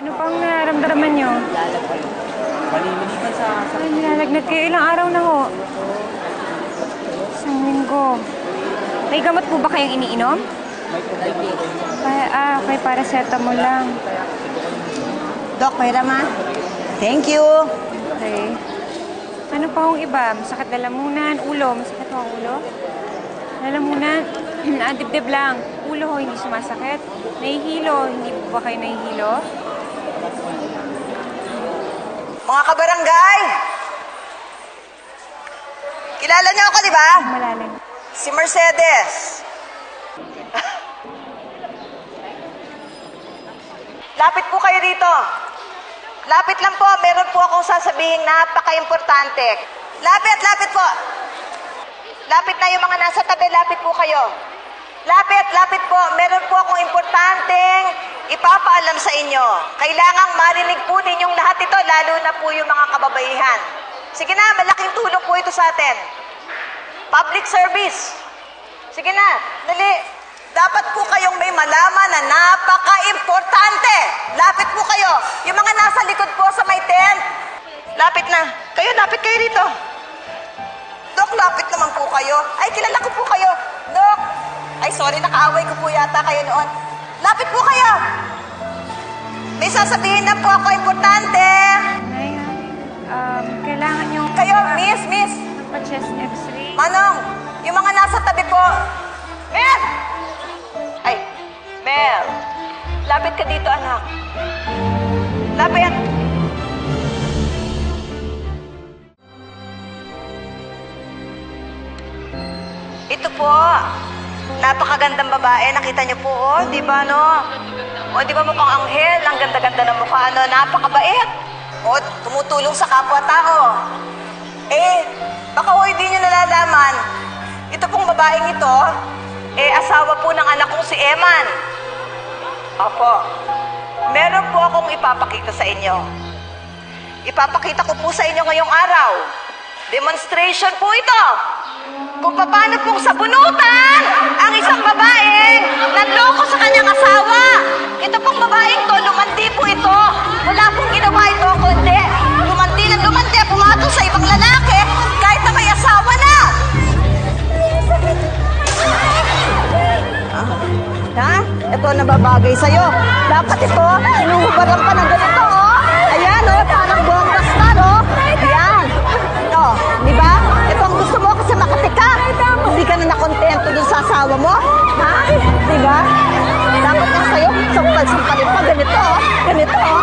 Ano pang nararamdaman nyo? Palimilikan sa... Ay, nilalagnat kayo. Ilang araw na ho? Isang linggo. May gamot po ba kayong iniinom? Okay, paracetamol lang. Dok, may rama? Thank you. Okay. Ano pa hong iba? Masakit lalamunan, ulo. Masakit ho ang ulo? Lalamunan, dibdib lang. Ulo ho, hindi sumasakit. Nahihilo, hindi po ba kayo nahihilo? Mga kabarangay! Kilala niyo ako, di ba? Malalim. Si Mercedes. Lapit po kayo dito. Lapit lang po. Meron po akong sasabihin napaka-importante. Lapit po. Lapit na yung mga nasa tabi. Lapit po kayo. Lapit po. Meron po akong importanteng ipapaalam sa inyo. Kailangang marinig po ninyong lahat ito, lalo na po yung mga kababaihan. Sige na, malaking tulong po ito sa atin. Public service. Sige na, dali. Dapat po kayong may malaman na napaka-importante. Lapit po kayo. Yung mga nasa likod po sa may tent. Lapit na. Lapit kayo dito. Dok, lapit naman po kayo. Ay, kilala ko po kayo. Dok. Ay, sorry, nakaaway ko po yata kayo noon. Lapit po kayo. May sasabihin na po ako importante. Nay, kailangan yung... Kayo, miss. Pa-chest x-ray. Manong, yung mga nasa tabi po. Mel! Ay, Mel. Lapit ka dito, anak. Lapit. Ito po. Napakagandang babae. Nakita niyo po, oh. Di ba, no? O, di ba mukhang anghel? Ang ganda-ganda ng mukha, ano? Napakabait. O, tumutulong sa kapwa-tao. Baka ho, hindi niyo nalalaman. Ito pong babaeng ito, asawa po ng anak kong si Eman. Opo. Meron po akong ipapakita sa inyo. Ipapakita ko po sa inyo ngayong araw. Demonstration po ito. Kung paano pong sabunutan ang isang babae nanloko sa kanyang asawa. Ito pong babaeng to, lumandi po ito. Wala pong ginawa ito, kundi lumandi, pumatol sa ibang lalaki kahit na may asawa na. Ha? Ito nababagay sa'yo. Dapat ito, inuhubaran pa ng ganito, oh. Ayan, oh, parang buong bastar, oh. Ayan. Ito, di ba? Ito ang gusto mo kasi makatika. Hindi ka na nakontento dun sa asawa mo. Ha? Di ba? Dapat na sa'yo, sampal-sampalin pa. Ganito, oh. Ganito, oh.